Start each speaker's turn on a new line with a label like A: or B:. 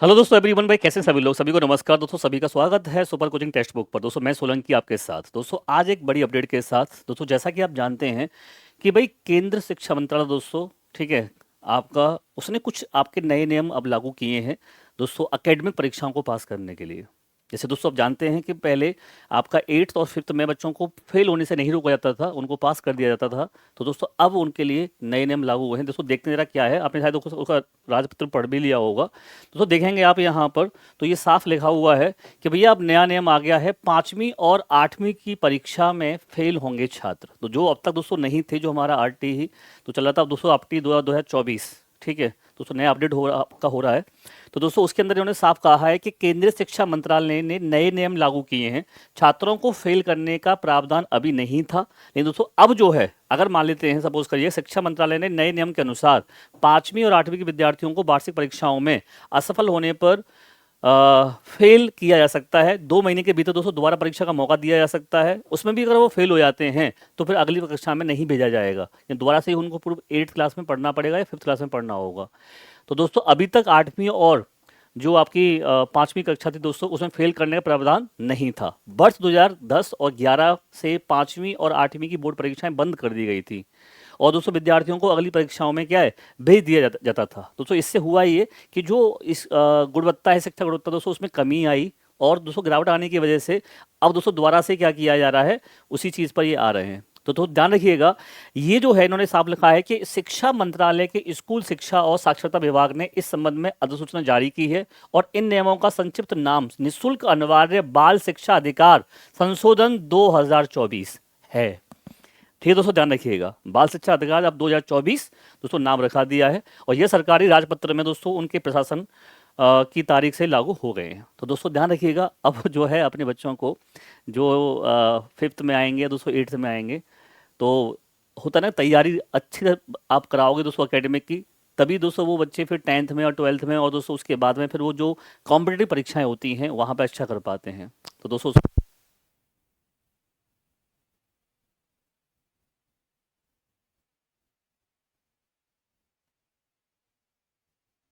A: Hello दोस्तों everyone भाई, कैसे हैं सभी लोग? सभी को नमस्कार दोस्तों, सभी का स्वागत है सुपर कोचिंग टेक्स्ट बुक पर। दोस्तों मैं सोलंकी आपके साथ। दोस्तों आज एक बड़ी अपडेट के साथ, दोस्तों जैसा कि आप जानते हैं कि भाई केंद्र शिक्षा मंत्रालय दोस्तों, ठीक है, आपका उसने कुछ आपके नए नियम अब लागू किए हैं दोस्तों एकेडमिक परीक्षाओं को पास करने के लिए। जैसे दोस्तों आप जानते हैं कि पहले आपका 8th और 5th में बच्चों को फेल होने से नहीं रोका जाता था, उनको पास कर दिया जाता था। तो दोस्तों अब उनके लिए नए नियम लागू हुए हैं। दोस्तों देखते जरा क्या है, आपने शायद उसका राजपत्र पढ़ भी लिया होगा। दोस्तों देखेंगे आप यहाँ पर, तो ये साफ लिखा हुआ है कि भैया अब नया नियम आ गया है, 5वीं और 8वीं की परीक्षा में फेल होंगे छात्र। तो जो अब तक दोस्तों नहीं थे, जो हमारा आरटी ही तो चला था दोस्तों, आरटी 2024, ठीक है दोस्तों, नया अपडेट आपका हो रहा है। तो दोस्तों उसके अंदर इन्होंने साफ कहा है कि केंद्रीय शिक्षा मंत्रालय ने नए नियम लागू किए हैं। छात्रों को फेल करने का प्रावधान अभी नहीं था, लेकिन दोस्तों अब जो है, अगर मान लेते हैं, सपोज करिए शिक्षा मंत्रालय ने नए नियम के अनुसार 5वीं और 8वीं के विद्यार्थियों को वार्षिक परीक्षाओं में असफल होने पर फेल किया जा सकता है। 2 महीने के भीतर दोस्तों दोबारा परीक्षा का मौका दिया जा सकता है। उसमें भी अगर वो फेल हो जाते हैं तो फिर अगली कक्षा में नहीं भेजा जाएगा, दोबारा से ही उनको पूर्व 8th क्लास में पढ़ना पड़ेगा या 5th क्लास में पढ़ना होगा। तो दोस्तों अभी तक 8वीं और जो आपकी 5वीं कक्षा थी दोस्तों, उसमें फेल करने का प्रावधान नहीं था। वर्ष 2010 और 11 से 5वीं और 8वीं की बोर्ड परीक्षाएं बंद कर दी गई थी और दोस्तों विद्यार्थियों को अगली परीक्षाओं में क्या है, भेज दिया जाता था। दोस्तों इससे हुआ ये कि जो इस गुणवत्ता है, शिक्षा गुणवत्ता दोस्तों, उसमें कमी आई और दोस्तों गिरावट आने की वजह से अब दोस्तों दोबारा से क्या किया जा रहा है, उसी चीज़ पर ये आ रहे हैं। तो ध्यान रखिएगा, ये जो है इन्होंने साफ लिखा है कि शिक्षा मंत्रालय के स्कूल शिक्षा और साक्षरता विभाग ने इस संबंध में अधिसूचना जारी की है और इन नियमों का संक्षिप्त नाम निःशुल्क अनिवार्य बाल शिक्षा अधिकार संशोधन 2024 है। ठीक है दोस्तों, ध्यान रखिएगा, बाल शिक्षा अधिकार अब 2024 दोस्तों नाम रखा दिया है और यह सरकारी राजपत्र में दोस्तों उनके प्रशासन की तारीख से लागू हो गए हैं। तो दोस्तों ध्यान रखिएगा, अब जो है अपने बच्चों को जो 5th में आएंगे दोस्तों, 8th में आएंगे, तो होता ना तैयारी अच्छी आप कराओगे दोस्तों एकेडमिक की, तभी दोस्तों वो बच्चे फिर 10th में और 12th में और दोस्तों उसके बाद में फिर वो जो कॉम्पिटिटिव परीक्षाएं होती हैं वहाँ पर अच्छा कर पाते हैं। तो दोस्तों